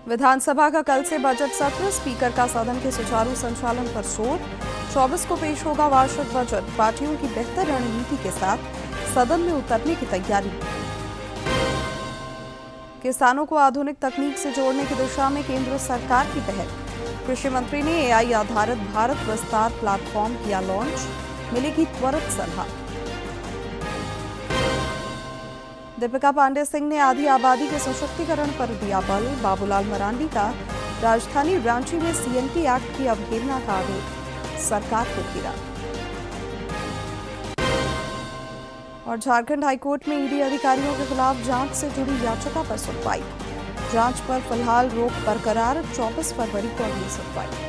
विधानसभा का कल से बजट सत्र, स्पीकर का सदन के सुचारू संचालन पर जोर। 24 को पेश होगा वार्षिक बजट, पार्टियों की बेहतर रणनीति के साथ सदन में उतरने की तैयारी। किसानों को आधुनिक तकनीक से जोड़ने की दिशा में केंद्र सरकार की पहल। कृषि मंत्री ने एआई आधारित भारत विस्तार प्लेटफॉर्म किया लॉन्च, मिलेगी त्वरित सलाह। दीपिका पांडे सिंह ने आधी आबादी के सशक्तिकरण पर दिया बल। बाबूलाल मरांडी का राजधानी रांची में सीएनपी एक्ट की अवहेलना का आरोप, सरकार को घेरा। और झारखंड हाईकोर्ट में ईडी अधिकारियों के खिलाफ जांच से जुड़ी याचिका पर सुनवाई। जांच पर फिलहाल रोक बरकरार, 24 फरवरी को अगली सुनवाई।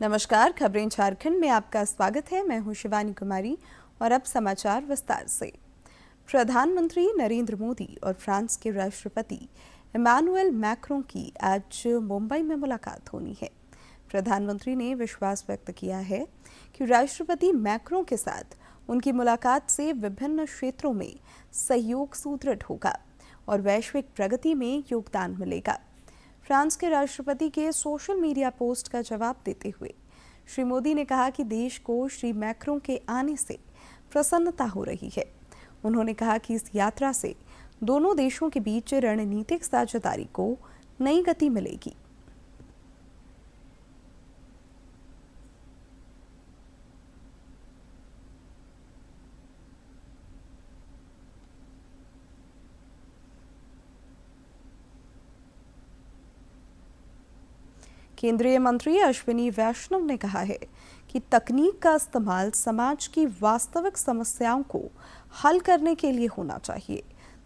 नमस्कार, खबरें झारखंड में आपका स्वागत है। मैं हूं शिवानी कुमारी और अब समाचार विस्तार से। प्रधानमंत्री नरेंद्र मोदी और फ्रांस के राष्ट्रपति इमैनुअल मैक्रों की आज मुंबई में मुलाकात होनी है। प्रधानमंत्री ने विश्वास व्यक्त किया है कि राष्ट्रपति मैक्रों के साथ उनकी मुलाकात से विभिन्न क्षेत्रों में सहयोग सुदृढ़ होगा और वैश्विक प्रगति में योगदान मिलेगा। फ्रांस के राष्ट्रपति के सोशल मीडिया पोस्ट का जवाब देते हुए श्री मोदी ने कहा कि देश को श्री मैक्रों के आने से प्रसन्नता हो रही है। उन्होंने कहा कि इस यात्रा से दोनों देशों के बीच रणनीतिक साझेदारी को नई गति मिलेगी। केंद्रीय मंत्री अश्विनी वैष्णव ने कहा है कि तकनीक का इस्तेमाल समाज की वास्तविक समस्याओं को हल करने के लिए होना चाहिए।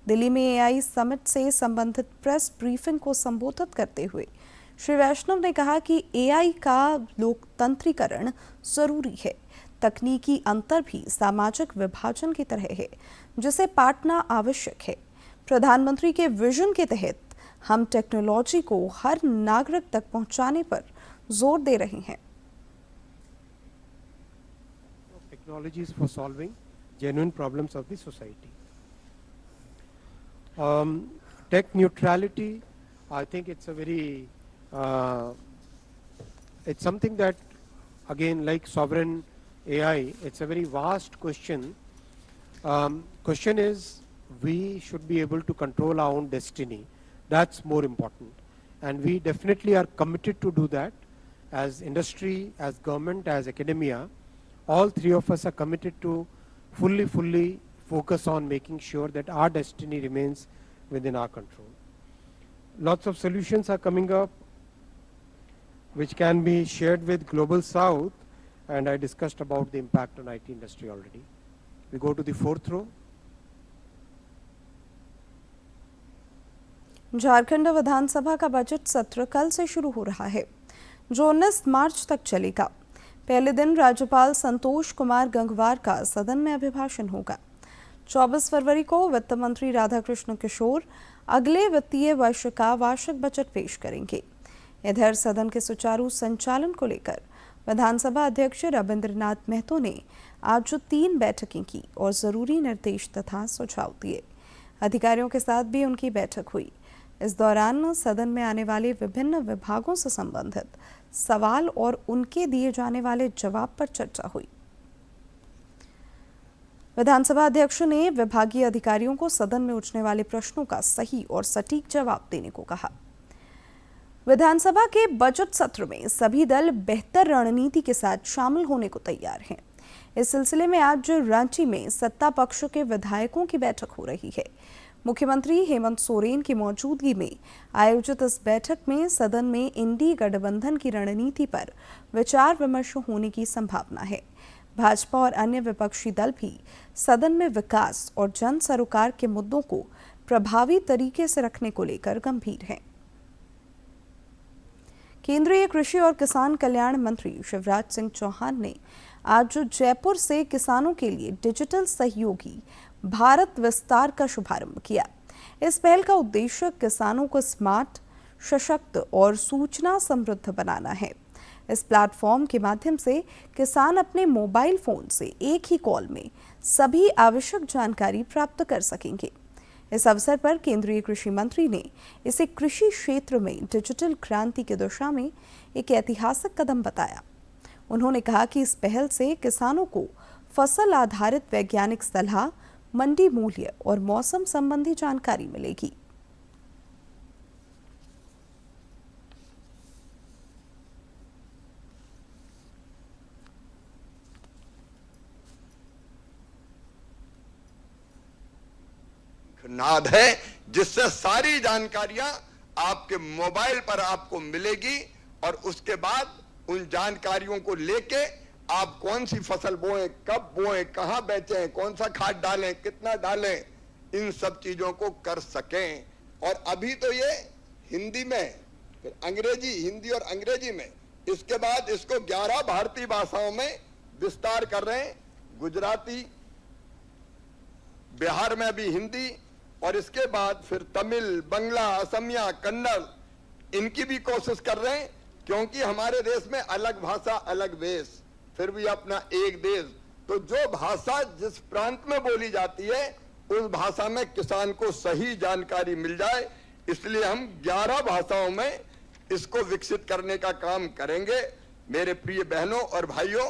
दिल्ली में एआई समिट से संबंधित प्रेस ब्रीफिंग को संबोधित करते हुए श्री वैष्णव ने कहा कि एआई का लोकतंत्रीकरण जरूरी है। तकनीकी अंतर भी सामाजिक विभाजन की तरह है, जिसे पाटना आवश्यक है। प्रधानमंत्री के विजन के तहत हम टेक्नोलॉजी को हर नागरिक तक पहुंचाने पर जोर दे रहे हैं। Technologies for solving genuine problems of the society. Tech neutrality, I think it's a very, it's something that, again, like sovereign AI, it's a very vast question. Question is, we should be able to control our own destiny. That's more important, and we definitely are committed to do that. As industry, as government, as academia, all three of us are committed to fully focus on making sure that our destiny remains within our control. Lots of solutions are coming up which can be shared with Global South, and I discussed about the impact on IT industry already. We go to the fourth row. Jharkhand विधानसभा का budget सत्र कल से शुरू हो रहा है, जो 19 मार्च तक चलेगा। पहले दिन राज्यपाल संतोष कुमार गंगवार का सदन में अभिभाषण होगा। 24 फरवरी को वित्त मंत्री राधाकृष्ण किशोर अगले वित्तीय वर्ष का वार्षिक बजट पेश करेंगे। इधर सदन के सुचारू संचालन को लेकर विधानसभा अध्यक्ष रविंद्रनाथ महतो ने आज 3 बैठकें की और जरूरी निर्देश तथा सुझाव दिए। अधिकारियों के साथ भी उनकी बैठक हुई। इस दौरान सदन में आने वाले विभिन्न विभागों से संबंधित सवाल और उनके दिए जाने वाले जवाब पर चर्चा हुई। विधानसभा अध्यक्ष ने विभागीय अधिकारियों को सदन में उठने वाले प्रश्नों का सही और सटीक जवाब देने को कहा। विधानसभा के बजट सत्र में सभी दल बेहतर रणनीति के साथ शामिल होने को तैयार हैं। इस सिलसिले में आज रांची में सत्ता पक्ष के विधायकों की बैठक हो रही है। मुख्यमंत्री हेमंत सोरेन की मौजूदगी में आयोजित इस बैठक में सदन में इंडी गठबंधन की रणनीति पर विचार विमर्श होने की संभावना है। भाजपा और अन्य विपक्षी दल भी सदन में विकास और जन सरोकार के मुद्दों को प्रभावी तरीके से रखने को लेकर गंभीर हैं। केंद्रीय कृषि और किसान कल्याण मंत्री शिवराज सिंह चौहान ने आज जयपुर से किसानों के लिए डिजिटल सहयोगी भारत विस्तार का शुभारंभ किया। इस पहल का उद्देश्य किसानों को स्मार्ट, सशक्त और सूचना समृद्ध बनाना है। इस प्लेटफॉर्म के माध्यम से किसान अपने मोबाइल फोन से एक ही कॉल में सभी आवश्यक जानकारी प्राप्त कर सकेंगे। इस अवसर पर केंद्रीय कृषि मंत्री ने इसे कृषि क्षेत्र में डिजिटल क्रांति की दिशा में एक ऐतिहासिक कदम बताया। उन्होंने कहा कि इस पहल से किसानों को फसल आधारित वैज्ञानिक सलाह, मंडी मूल्य और मौसम संबंधी जानकारी मिलेगी। नाद है जिससे सारी जानकारियां आपके मोबाइल पर आपको मिलेगी और उसके बाद उन जानकारियों को लेके आप कौन सी फसल बोएं, कब बोएं, कहां बेचें, कौन सा खाद डालें, कितना डालें, इन सब चीजों को कर सकें। और अभी तो ये हिंदी में, फिर अंग्रेजी, हिंदी और अंग्रेजी में, इसके बाद इसको 11 भारतीय भाषाओं में विस्तार कर रहे हैं। गुजराती, बिहार में भी हिंदी, और इसके बाद फिर तमिल, बंगला, असमिया, कन्नड़, इनकी भी कोशिश कर रहे हैं, क्योंकि हमारे देश में अलग भाषा अलग वेश, फिर भी अपना एक देश। तो जो भाषा जिस प्रांत में बोली जाती है उस भाषा में किसान को सही जानकारी मिल जाए, इसलिए हम 11 भाषाओं में इसको विकसित करने का काम करेंगे। मेरे प्रिय बहनों और भाइयों,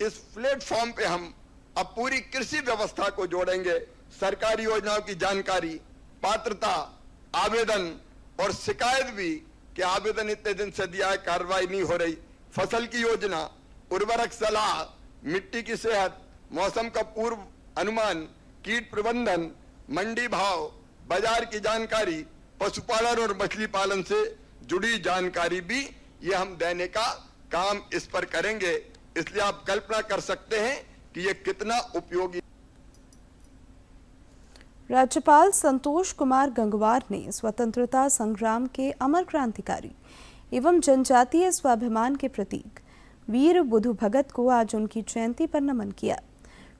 इस प्लेटफॉर्म पे हम अब पूरी कृषि व्यवस्था को जोड़ेंगे। सरकारी योजनाओं की जानकारी, पात्रता, आवेदन और शिकायत भी कि आवेदन इतने दिन से दिया है, कार्रवाई नहीं हो रही, फसल की योजना, उर्वरक सलाह, मिट्टी की सेहत, मौसम का पूर्व अनुमान, कीट प्रबंधन, मंडी भाव, बाजार की जानकारी, पशुपालन और मछली पालन से जुड़ी जानकारी भी ये हम देने का काम इस पर करेंगे। इसलिए आप कल्पना कर सकते हैं कि ये कितना उपयोगी। राज्यपाल संतोष कुमार गंगवार ने स्वतंत्रता संग्राम के अमर क्रांतिकारी एवं जनजातीय स्वाभिमान के प्रतीक वीर बुधु भगत को आज उनकी जयंती पर नमन किया।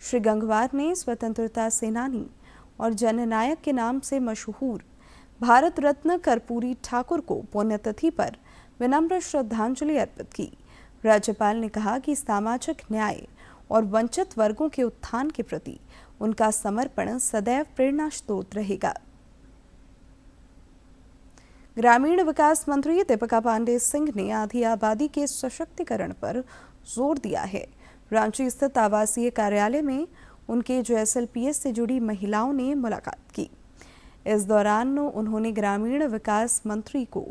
श्री गंगवार ने स्वतंत्रता सेनानी और जननायक के नाम से मशहूर भारत रत्न कर्पूरी ठाकुर को पुण्यतिथि पर विनम्र श्रद्धांजलि अर्पित की। राज्यपाल ने कहा कि सामाजिक न्याय और वंचित वर्गों के उत्थान के प्रति उनका समर्पण सदैव प्रेरणा स्रोत रहेगा। ग्रामीण विकास मंत्री दीपिका पांडे सिंह ने आधी आबादी के सशक्तिकरण पर जोर दिया है। रांची स्थित आवासीय कार्यालय में उनके जो SLPS से जुड़ी महिलाओं ने मुलाकात की। इस दौरान उन्होंने ग्रामीण विकास मंत्री को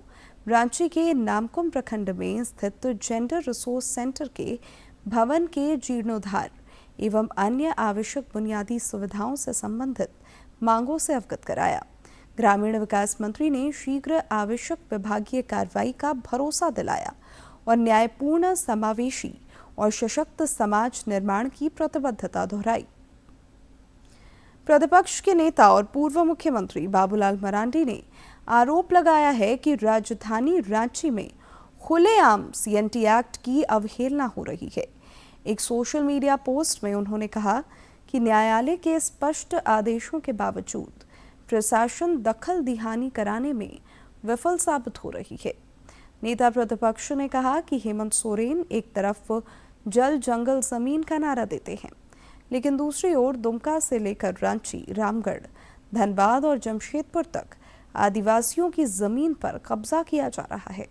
रांची के नामकुम प्रखंड में स्थित जेंडर रिसोर्स सेंटर के भवन के जीर्णोद्धार एवं अन्य आवश्यक बुनियादी सुविधाओं से संबंधित मांगों से अवगत कराया। ग्रामीण विकास मंत्री ने शीघ्र आवश्यक विभागीय कार्रवाई का भरोसा दिलाया और न्यायपूर्ण, समावेशी और सशक्त समाज निर्माण की प्रतिबद्धता दोहराई। प्रतिपक्ष के नेता और पूर्व मुख्यमंत्री बाबूलाल मरांडी ने आरोप लगाया है कि राजधानी रांची में खुलेआम CNT एक्ट की अवहेलना हो रही है। एक सोशल मीडिया पोस्ट में उन्होंने कहा कि न्यायालय के स्पष्ट आदेशों के बावजूद प्रशासन दखल दिहानी कराने में विफल साबित हो रही है। नेता प्रतिपक्ष ने कहा कि हेमंत सोरेन एक तरफ जल जंगल जमीन का नारा देते हैं, लेकिन दूसरी ओर दुमका से लेकर रांची, रामगढ़, धनबाद और जमशेदपुर तक आदिवासियों की जमीन पर कब्जा किया जा रहा है।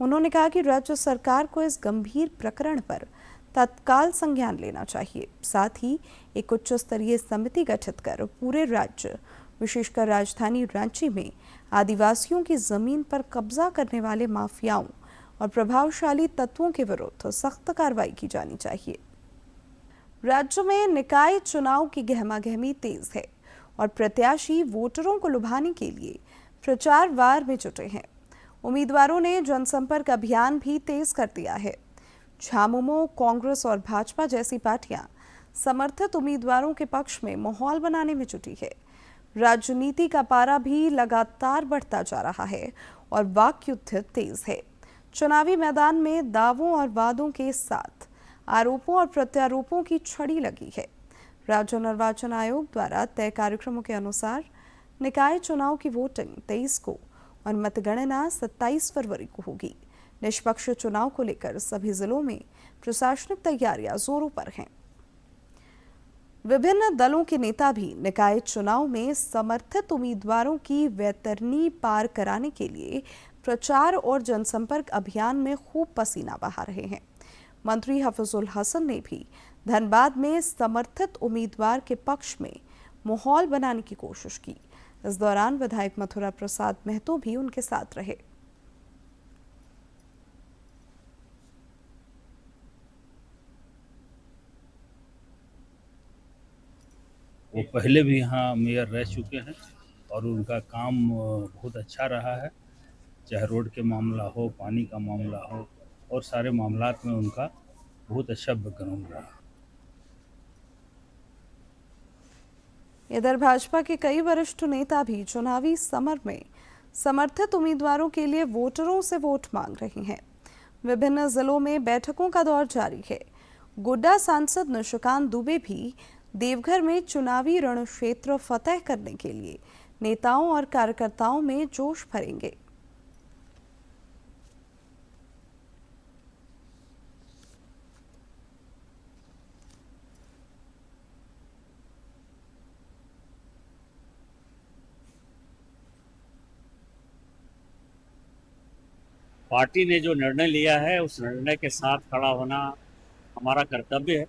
उन्होंने कहा कि राज्य सरकार को इस गंभीर प्रकरण पर तत्काल संज्ञान लेना चाहिए। साथ ही एक उच्च स्तरीय समिति गठित कर पूरे राज्य, विशेषकर राजधानी रांची में आदिवासियों की जमीन पर कब्जा करने वाले माफियाओं और प्रभावशाली तत्वों के विरुद्ध सख्त कार्रवाई की जानी चाहिए। राज्य में निकाय चुनाव की गहमागहमी तेज है और प्रत्याशी वोटरों को लुभाने के लिए प्रचार वार में जुटे हैं। उम्मीदवारों ने जनसंपर्क अभियान भी तेज कर दिया है। झामुमो, कांग्रेस और भाजपा जैसी पार्टियां समर्थित उम्मीदवारों के पक्ष में माहौल बनाने में जुटी है। राजनीति का पारा भी लगातार बढ़ता जा रहा है और वाक युद्ध तेज है। चुनावी मैदान में दावों और वादों के साथ आरोपों और प्रत्यारोपों की छड़ी लगी है। राज्य निर्वाचन आयोग द्वारा तय कार्यक्रमों के अनुसार निकाय चुनाव की वोटिंग 23 को और मतगणना 27 फरवरी को होगी। निष्पक्ष चुनाव को लेकर सभी जिलों में प्रशासनिक तैयारियां जोरों पर हैं। विभिन्न दलों के नेता भी निकाय चुनाव में समर्थित उम्मीदवारों की वैतरणी पार कराने के लिए प्रचार और जनसंपर्क अभियान में खूब पसीना बहा रहे हैं। मंत्री हफीजुल हसन ने भी धनबाद में समर्थित उम्मीदवार के पक्ष में माहौल बनाने की कोशिश की। इस दौरान विधायक मथुरा प्रसाद महतो भी उनके साथ रहे। वो पहले भी यहाँ मेयर रह चुके हैं और उनका काम बहुत अच्छा रहा है, चाहे रोड के मामला हो, पानी का मामला हो, और सारे मामलात में उनका बहुत अच्छा बैकग्राउंड रहा। इधर भाजपा के कई वरिष्ठ नेता भी चुनावी समर में समर्थित उम्मीदवारों के लिए वोटरों से वोट मांग रहे हैं। विभिन्न जिलों में बैठकों का दौर जारी है। गोड्डा सांसद निशिकांत दुबे भी देवघर में चुनावी रणक्षेत्र फतेह करने के लिए नेताओं और कार्यकर्ताओं में जोश भरेंगे। पार्टी ने जो निर्णय लिया है उस निर्णय के साथ खड़ा होना हमारा कर्तव्य है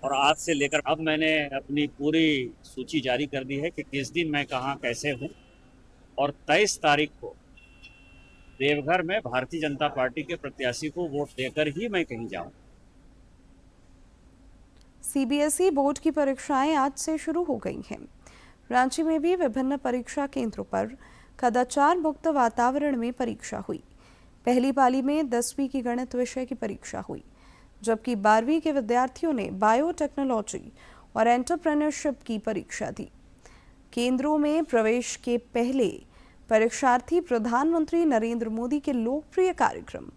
और आज से लेकर अब मैंने अपनी पूरी सूची जारी कर दी है कि किस दिन मैं कहाँ कैसे हूँ और 23 तारीख को देवघर में भारतीय जनता पार्टी के प्रत्याशी को वोट देकर ही मैं कहीं जाऊँ। सीबीएसई बोर्ड की परीक्षाएं आज से शुरू हो गई हैं। रांची में भी विभिन्न परीक्षा केंद्रों पर कदाचार मुक्त वातावरण में परीक्षा हुई। पहली पाली में 10वीं की गणित विषय की परीक्षा हुई, जबकि 12वीं के विद्यार्थियों ने बायोटेक्नोलॉजी और एंटरप्रेन्योरशिप की परीक्षा दी। केंद्रों में प्रवेश के पहले परीक्षार्थी प्रधानमंत्री नरेंद्र मोदी के लोकप्रिय कार्यक्रम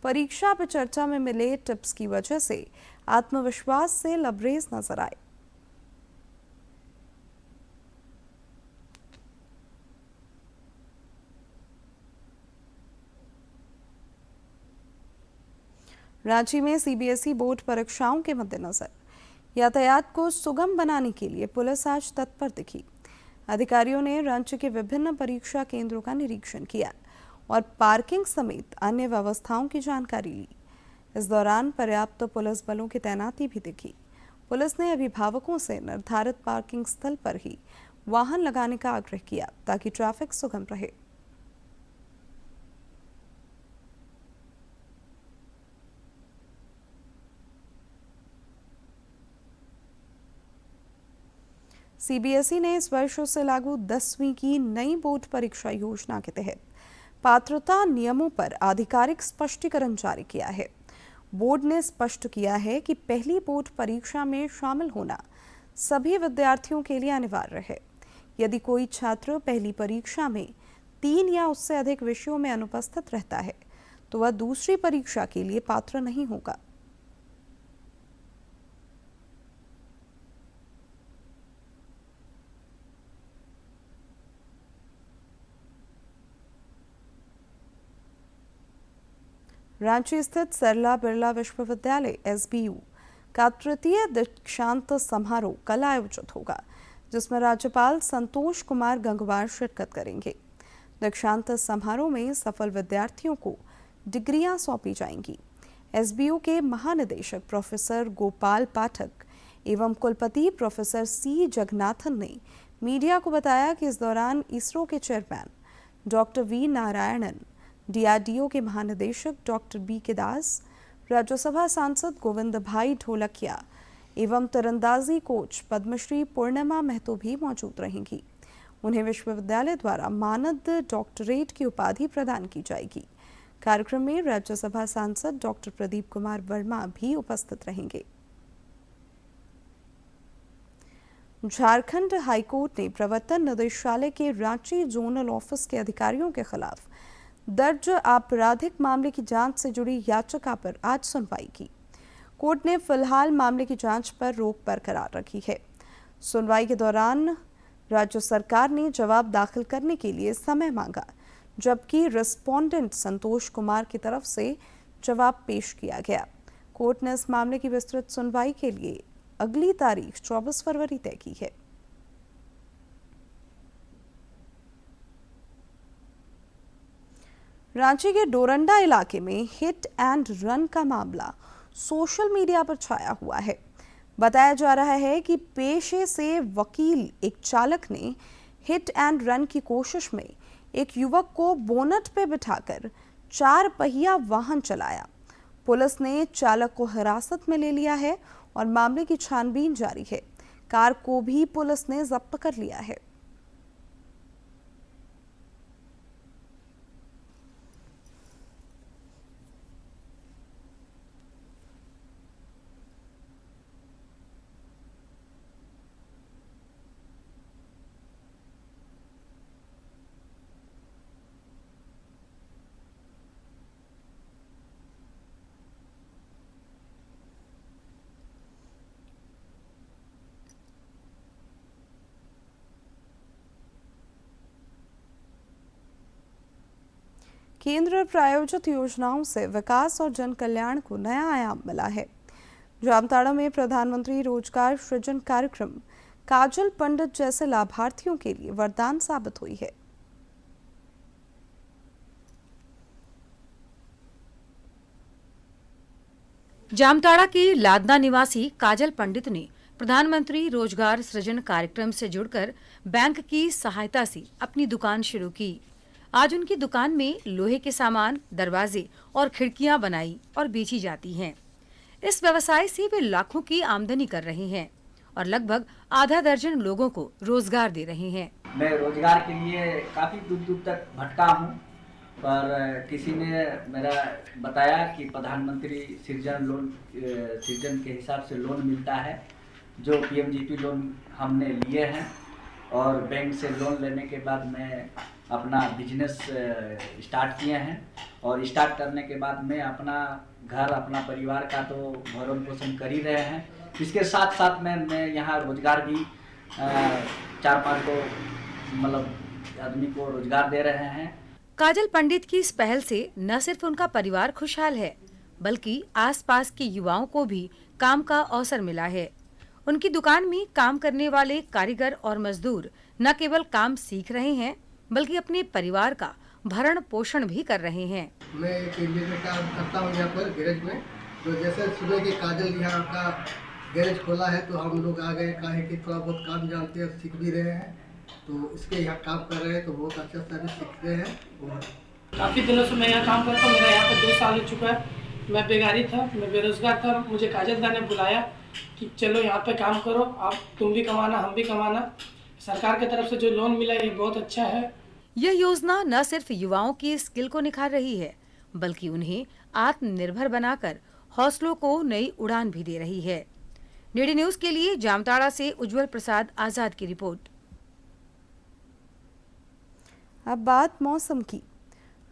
परीक्षा पे चर्चा में मिले टिप्स की वजह से आत्मविश्वास से लबरेज नजर आए। रांची में सीबीएसई बोर्ड परीक्षाओं के मद्देनजर यातायात को सुगम बनाने के लिए पुलिस आज तत्पर दिखी। अधिकारियों ने रांची के विभिन्न परीक्षा केंद्रों का निरीक्षण किया और पार्किंग समेत अन्य व्यवस्थाओं की जानकारी ली। इस दौरान पर्याप्त पुलिस बलों की तैनाती भी दिखी। पुलिस ने अभिभावकों से निर्धारित पार्किंग स्थल पर ही वाहन लगाने का आग्रह किया ताकि ट्रैफिक सुगम रहे। सीबीएसई ने इस वर्ष से लागू 10वीं की नई बोर्ड परीक्षा योजना के तहत पात्रता नियमों पर आधिकारिक स्पष्टीकरण जारी किया है। बोर्ड ने स्पष्ट किया है कि पहली बोर्ड परीक्षा में शामिल होना सभी विद्यार्थियों के लिए अनिवार्य है। यदि कोई छात्र पहली परीक्षा में 3 या उससे अधिक विषयों में अनुपस्थित रहता है तो वह दूसरी परीक्षा के लिए पात्र नहीं होगा। रांची स्थित सरला बिरला विश्वविद्यालय एसबीयू का तृतीय दीक्षांत समारोह कल आयोजित होगा, जिसमें राज्यपाल संतोष कुमार गंगवार शिरकत करेंगे। दीक्षांत समारोह में सफल विद्यार्थियों को डिग्रियां सौंपी जाएंगी। एसबीयू के महानिदेशक प्रोफेसर गोपाल पाठक एवं कुलपति प्रोफेसर सी जगन्नाथन ने मीडिया को बताया कि इस दौरान इसरो के chairman doctor V Narayanan, DRDO के महानिदेशक डॉक्टर बी के दास, राज्यसभा सांसद गोविंद भाई ढोलकिया एवं तीरंदाजी कोच पद्मश्री पूर्णिमा महतो भी मौजूद रहेंगी। उन्हें विश्वविद्यालय द्वारा मानद डॉक्टरेट की उपाधि प्रदान की जाएगी। कार्यक्रम में राज्यसभा सांसद डॉक्टर प्रदीप कुमार वर्मा भी उपस्थित रहेंगे। झारखंड हाईकोर्ट ने प्रवर्तन निदेशालय के रांची जोनल ऑफिस के अधिकारियों के खिलाफ दर्ज आपराधिक मामले की जांच से जुड़ी याचिका पर आज सुनवाई की। कोर्ट ने फिलहाल मामले की जांच पर रोक बरकरार रखी है। सुनवाई के दौरान राज्य सरकार ने जवाब दाखिल करने के लिए समय मांगा, जबकि रिस्पोंडेंट संतोष कुमार की तरफ से जवाब पेश किया गया। कोर्ट ने इस मामले की विस्तृत सुनवाई के लिए अगली तारीख 24 फरवरी तय की है। रांची के डोरंडा इलाके में हिट एंड रन का मामला सोशल मीडिया पर छाया हुआ है। बताया जा रहा है कि पेशे से वकील एक चालक ने हिट एंड रन की कोशिश में एक युवक को बोनट पे बिठाकर 4 पहिया वाहन चलाया। पुलिस ने चालक को हिरासत में ले लिया है और मामले की छानबीन जारी है। कार को भी पुलिस ने जब्त कर लिया है। केंद्र प्रायोजित योजनाओं से विकास और जन कल्याण को नया आयाम मिला है। जामताड़ा में प्रधानमंत्री रोजगार सृजन कार्यक्रम काजल पंडित जैसे लाभार्थियों के लिए वरदान साबित हुई है। जामताड़ा की लादना निवासी काजल पंडित ने प्रधानमंत्री रोजगार सृजन कार्यक्रम से जुड़कर बैंक की सहायता से अपनी दुकान शुरू की। आज उनकी दुकान में लोहे के सामान, दरवाजे और खिड़कियां बनाई और बेची जाती हैं। इस व्यवसाय से वे लाखों की आमदनी कर रहे हैं और लगभग आधा दर्जन लोगों को रोजगार दे रहे हैं। मैं रोजगार के लिए काफी दूर दूर तक भटका हूँ, पर किसी ने मेरा बताया कि प्रधानमंत्री सृजन के हिसाब से लोन मिलता है, जो पीएमजीपी लोन हमने लिए हैं और बैंक से लोन लेने के बाद मैं अपना बिजनेस स्टार्ट किए हैं और स्टार्ट करने के बाद में अपना घर, अपना परिवार का तो भरण पोषण कर ही रहे हैं। इसके साथ साथ में मैं यहाँ रोजगार भी 4-5 को मतलब आदमी को रोजगार दे रहे हैं। काजल पंडित की इस पहल से न सिर्फ उनका परिवार खुशहाल है, बल्कि आसपास के युवाओं को भी काम का अवसर मिला है। उनकी दुकान में काम करने वाले कारीगर और मजदूर न केवल काम सीख रहे हैं, बल्कि अपने परिवार का भरण पोषण भी कर रहे हैं। मैं एक एरिया में काम करता हूँ यहाँ पर गैरेज में, तो जैसे सुबह के काजल यहाँ का गैरेज खोला है तो हम लोग आ गए, काहे कि थोड़ा बहुत काम जानते हैं, सीख भी रहे हैं, तो इसके यहाँ काम कर रहे हैं तो बहुत अच्छा सर्विस सीख रहे हैं। और काफ़ी दिनों से मैं यहाँ काम करता हूँ, मेरा यहाँ पर 2 साल हो चुका है। मैं बेगारी था, मैं बेरोजगार था, मुझे काजल दा ने बुलाया कि चलो यहाँ पे काम करो, आप तुम भी कमाना हम भी कमाना। सरकार की तरफ से जो लोन मिला ये बहुत अच्छा है। यह योजना न सिर्फ युवाओं की स्किल को निखार रही है, बल्कि उन्हें आत्मनिर्भर बनाकर हौसलों को नई उड़ान भी दे रही है। डीडी न्यूज के लिए जामताड़ा से उज्जवल प्रसाद आजाद की रिपोर्ट। अब बात मौसम की।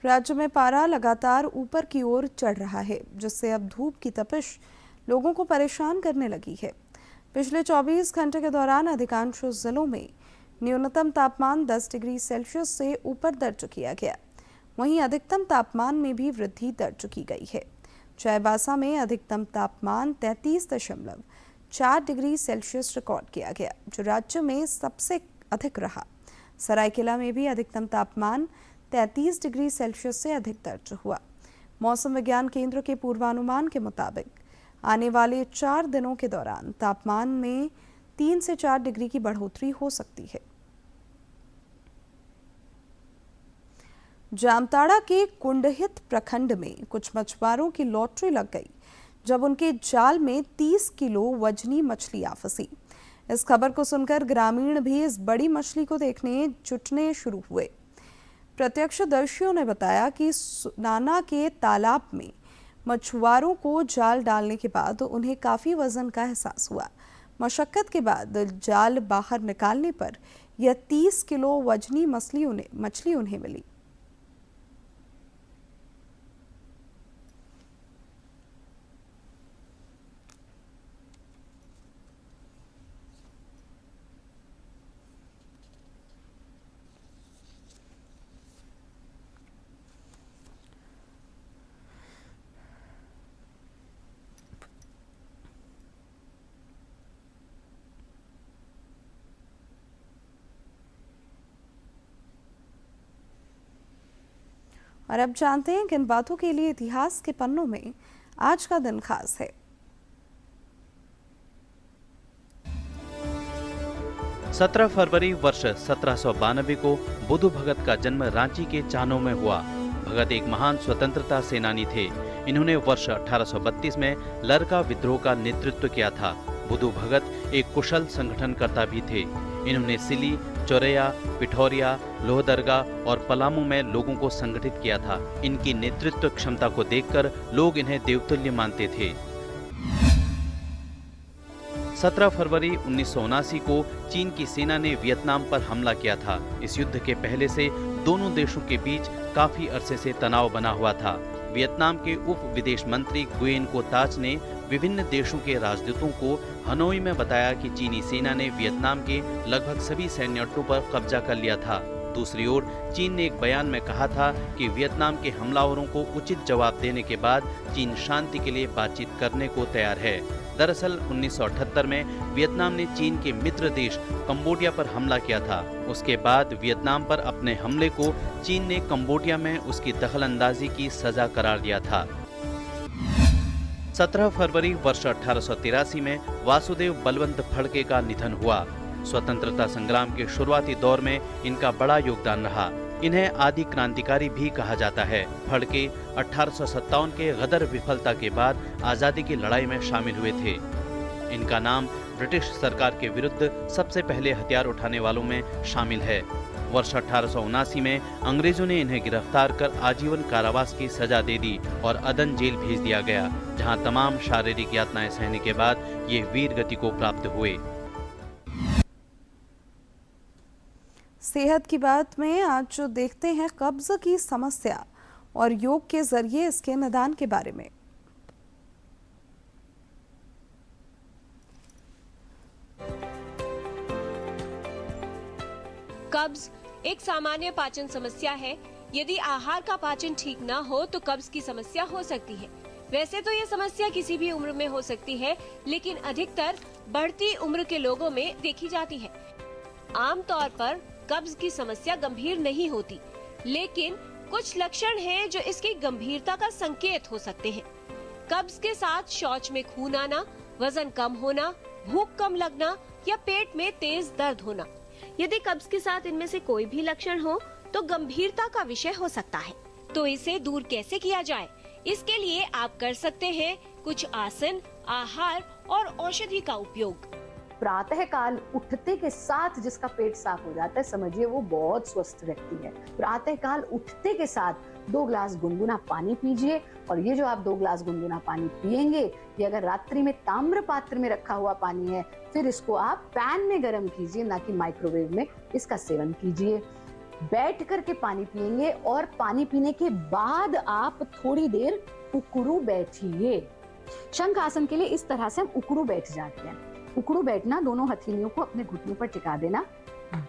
राज्य में पारा लगातार ऊपर की ओर चढ़ रहा है, जिससे अब धूप की तपिश लोगों को परेशान करने लगी है। पिछले 24 घंटे के दौरान अधिकांश जिलों में न्यूनतम तापमान 10 डिग्री सेल्सियस से ऊपर दर्ज किया गया। वहीं अधिकतम तापमान में भी वृद्धि दर्ज की गई है। चाईबासा में अधिकतम तापमान 33.4 डिग्री सेल्सियस रिकॉर्ड किया गया, जो राज्य में सबसे अधिक रहा। सरायकेला में भी अधिकतम तापमान 33 डिग्री सेल्सियस से अधिक दर्ज हुआ। मौसम विज्ञान केंद्र के पूर्वानुमान के मुताबिक आने वाले 4 दिनों के दौरान तापमान में 3 से 4 डिग्री की बढ़ोतरी हो सकती है। जामताड़ा के कुंडहित प्रखंड में कुछ मछुआरों की लॉटरी लग गई, जब उनके जाल में 30 किलो वजनी मछली आ फंसी। इस खबर को सुनकर ग्रामीण भी इस बड़ी मछली को देखने जुटने शुरू हुए। प्रत्यक्षदर्शियों ने बताया कि सुनाना के तालाब में मछुआरों को जाल डालने के बाद उन्हें काफी वजन का एहसास हुआ। मशक्कत के बाद जाल बाहर निकालने पर यह 30 किलो वजनी मछली उन्हें मिली। और अब जानते हैं किन बातों के लिए इतिहास के पन्नों में आज का दिन खास है। 17 फरवरी वर्ष 1792 को बुधु भगत का जन्म रांची के चानो में हुआ। भगत एक महान स्वतंत्रता सेनानी थे। इन्होंने वर्ष 1832 में लरका विद्रोह का नेतृत्व किया था। बुधु भगत एक कुशल संगठनकर्ता भी थे। इन्होंने सिली, चौरैया, पिठौरिया, लोहदरगा और पलामू में लोगों को संगठित किया था। इनकी नेतृत्व क्षमता को देखकर लोग इन्हें देवतुल्य मानते थे। 17 फरवरी 1979 को चीन की सेना ने वियतनाम पर हमला किया था। इस युद्ध के पहले से दोनों देशों के बीच काफी अरसे से तनाव बना हुआ था। वियतनाम के उप विदेश मंत्री गुयेन को ताच ने विभिन्न देशों के राजदूतों को हनोई में बताया कि चीनी सेना ने वियतनाम के लगभग सभी सैन्य अड्डों पर कब्जा कर लिया था। दूसरी ओर चीन ने एक बयान में कहा था कि वियतनाम के हमलावरों को उचित जवाब देने के बाद चीन शांति के लिए बातचीत करने को तैयार है। दरअसल 1978 में वियतनाम ने चीन के मित्र देश कंबोडिया पर हमला किया था। उसके बाद वियतनाम पर अपने हमले को चीन ने कंबोडिया में उसकी दखलंदाजी की सजा करार दिया था। 17 फरवरी वर्ष 1883 में वासुदेव बलवंत फड़के का निधन हुआ। स्वतंत्रता संग्राम के शुरुआती दौर में इनका बड़ा योगदान रहा। इन्हें आदि क्रांतिकारी भी कहा जाता है। फड़के 1857 के गदर विफलता के बाद आजादी की लड़ाई में शामिल हुए थे। इनका नाम ब्रिटिश सरकार के विरुद्ध सबसे पहले हथियार उठाने वालों में शामिल है। वर्ष 1879 में अंग्रेजों ने इन्हें गिरफ्तार कर आजीवन कारावास की सजा दे दी और अदन जेल भेज दिया गया, जहां तमाम शारीरिक यातनाएं सहने के बाद ये वीर गति को प्राप्त हुए। सेहत की बात में आज जो देखते हैं कब्ज की समस्या और योग के जरिए इसके निदान के बारे में। कब्ज एक सामान्य पाचन समस्या है। यदि आहार का पाचन ठीक न हो तो कब्ज की समस्या हो सकती है। वैसे तो ये समस्या किसी भी उम्र में हो सकती है, लेकिन अधिकतर बढ़ती उम्र के लोगों में देखी जाती है। आमतौर पर कब्ज की समस्या गंभीर नहीं होती, लेकिन कुछ लक्षण हैं जो इसकी गंभीरता का संकेत हो सकते हैं। कब्ज के साथ शौच में खून आना, वजन कम होना, भूख कम लगना या पेट में तेज दर्द होना। यदि कब्ज के साथ इनमें से कोई भी लक्षण हो तो गंभीरता का विषय हो सकता है। तो इसे दूर कैसे किया जाए, इसके लिए आप कर सकते हैं कुछ आसन, आहार और औषधि का उपयोग। प्रातः काल उठते के साथ जिसका पेट साफ हो जाता है, समझिए वो बहुत स्वस्थ व्यक्ति है। प्रातः काल उठते के साथ 2 ग्लास गुनगुना पानी पीजिए, और ये जो आप 2 ग्लास गुनगुना पानी पिएंगे, ये अगर रात्रि में ताम्र पात्र में रखा हुआ पानी है, फिर इसको आप पैन में गर्म कीजिए, ना कि माइक्रोवेव में इसका सेवन कीजिए। बैठ करके पानी पिएंगे और पानी पीने के बाद आप थोड़ी देर उकड़ू बैठिए। शंख आसन के लिए इस तरह से हम उकड़ू बैठ जाते हैं। उकड़ू बैठना, दोनों हथेलियों को अपने घुटनों पर टिका देना,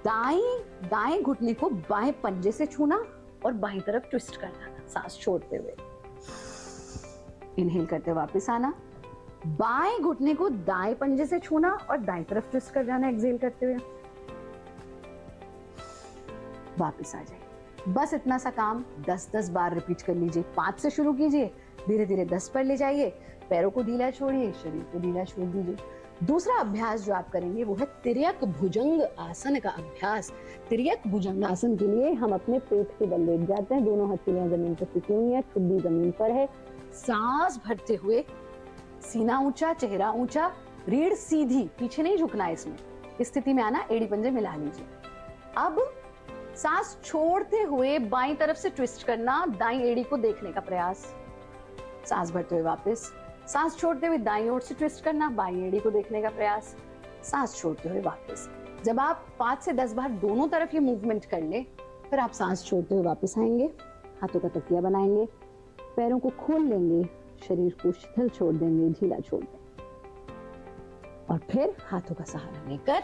दाएं घुटने को बाएं पंजे से छूना और बाएं तरफ ट्विस्ट करना, सांस छोड़ते हुए। इनहेल करते वापस आना, बाएं घुटने को दाएं पंजे से छूना और दाएं तरफ ट्विस्ट कर जाना, एक्सहेल करते हुए। वापस आ जाए। बस इतना सा काम 10-10 बार रिपीट कर लीजिए। 5 से शुरू कीजिए, धीरे धीरे 10 पर ले जाइए। पैरों को ढीला छोड़िए, शरीर को ढीला छोड़ दीजिए। दूसरा अभ्यास जो आप करेंगे वो है तिर्यक भुजंग आसन का अभ्यास। तिर्यक भुजंग आसन के लिए हम अपने पेट के बल लेट जाते हैं, दोनों हथेलियां जमीन पर टिकी हुई है, ठुड्डी जमीन पर है। सांस भरते हुए सीना ऊंचा, चेहरा ऊंचा, रीढ़ सीधी, पीछे नहीं झुकना है। इसमें इस स्थिति में आना, एड़ी पंजे मिला लीजिए। अब सांस छोड़ते हुए बाईं तरफ से ट्विस्ट करना, दाईं एड़ी को देखने का प्रयास। सांस भरते हुए वापस, सांस छोड़ते हुए दाईं ओर से ट्विस्ट करना, बाईं एड़ी को देखने का प्रयास। सांस छोड़ते हुए वापस। जब आप 5 से 10 बार दोनों तरफ ये मूवमेंट कर ले, फिर आप सांस छोड़ते हुए वापस आएंगे, हाथों का तकिया बनाएंगे, पैरों को खोल लेंगे, शरीर को शिथिल छोड़ देंगे, ढीला छोड़ देंगे, और फिर हाथों का सहारा लेकर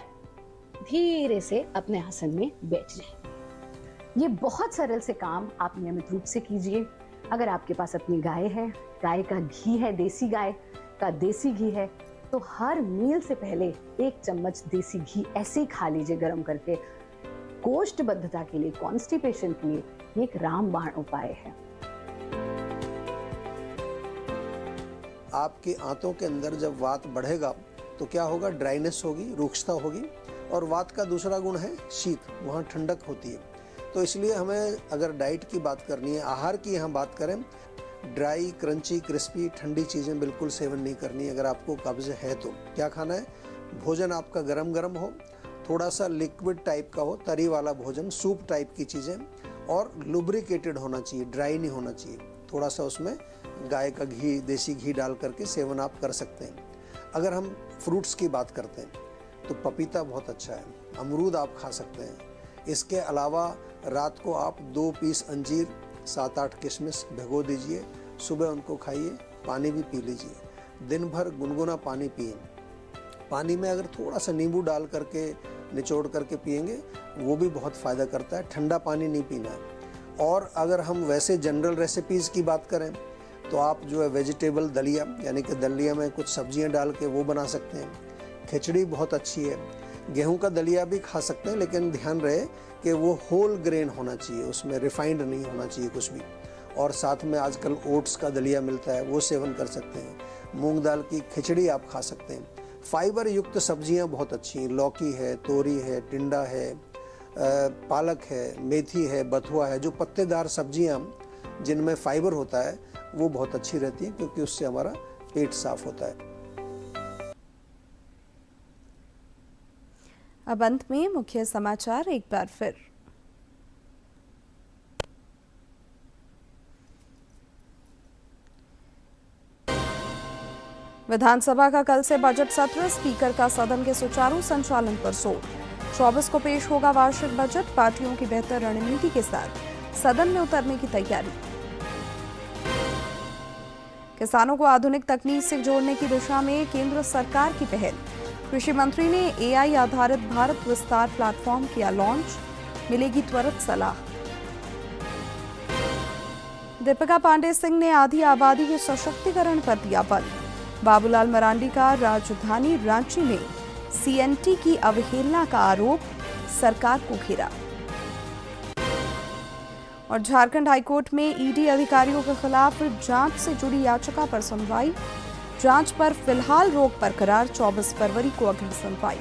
धीरे से अपने आसन में बैठ जाएं। ये बहुत सरल से काम आप नियमित रूप से कीजिए। अगर आपके पास अपनी गाय है, गाय का घी है, देसी गाय का देसी घी है, तो हर मील से पहले 1 चम्मच देसी घी ऐसे ही खा लीजिए गर्म करके। कोष्ठबद्धता के लिए, कॉन्स्टिपेशन के लिए ये एक रामबाण उपाय है। आपके आंतों के अंदर जब वात बढ़ेगा तो क्या होगा, ड्राइनेस होगी, रुक्षता होगी। और वात का दूसरा गुण है शीत, वहाँ ठंडक होती है। तो इसलिए हमें अगर डाइट की बात करनी है, आहार की यहाँ बात करें, ड्राई, क्रंची, क्रिस्पी, ठंडी चीज़ें बिल्कुल सेवन नहीं करनी। अगर आपको कब्ज है तो क्या खाना है, भोजन आपका गरम गरम हो, थोड़ा सा लिक्विड टाइप का हो, तरी वाला भोजन, सूप टाइप की चीज़ें, और लुब्रिकेटेड होना चाहिए, ड्राई नहीं होना चाहिए। थोड़ा सा उसमें गाय का घी, देसी घी डाल करके सेवन आप कर सकते हैं। अगर हम फ्रूट्स की बात करते हैं तो पपीता बहुत अच्छा है, अमरूद आप खा सकते हैं। इसके अलावा रात को आप 2 पीस अंजीर, 7-8 किशमिश भिगो दीजिए, सुबह उनको खाइए, पानी भी पी लीजिए। दिन भर गुनगुना पानी पिए। पानी में अगर थोड़ा सा नींबू डाल करके निचोड़ करके पिएंगे वो भी बहुत फ़ायदा करता है। ठंडा पानी नहीं पीना है। और अगर हम वैसे जनरल रेसिपीज़ की बात करें तो आप जो है वेजिटेबल दलिया, यानी कि दलिया में कुछ सब्जियां डाल के वो बना सकते हैं। खिचड़ी बहुत अच्छी है। गेहूं का दलिया भी खा सकते हैं, लेकिन ध्यान रहे कि वो होल ग्रेन होना चाहिए, उसमें रिफाइंड नहीं होना चाहिए कुछ भी। और साथ में आजकल ओट्स का दलिया मिलता है, वो सेवन कर सकते हैं। मूंग दाल की खिचड़ी आप खा सकते हैं। फाइबर युक्त सब्जियां बहुत अच्छी हैं, लौकी है, तोरी है, टिंडा है, पालक है, मेथी है, बथुआ है। जो पत्तेदार सब्जियां जिनमें फाइबर होता है वो बहुत अच्छी रहती हैं, क्योंकि उससे हमारा पेट साफ होता है। अब अंत में मुख्य समाचार एक बार फिर। विधानसभा का कल से बजट सत्र, स्पीकर का सदन के सुचारू संचालन पर जोर। 24 को पेश होगा वार्षिक बजट, पार्टियों की बेहतर रणनीति के साथ सदन में उतरने की तैयारी। किसानों को आधुनिक तकनीक से जोड़ने की दिशा में केंद्र सरकार की पहल। कृषि मंत्री ने एआई आधारित भारत विस्तार प्लेटफॉर्म किया लॉन्च, मिलेगी त्वरित सलाह। दीपिका पांडे सिंह ने आधी आबादी के सशक्तिकरण पर दिया बल। बाबूलाल मरांडी का राजधानी रांची में सीएनटी की अवहेलना का आरोप, सरकार को घेरा। और झारखंड हाईकोर्ट में ईडी अधिकारियों के खिलाफ जांच से जुड़ी याचिका पर सुनवाई। जांच पर फिलहाल रोक बरकरार, 24 फरवरी को अगली सुनवाई।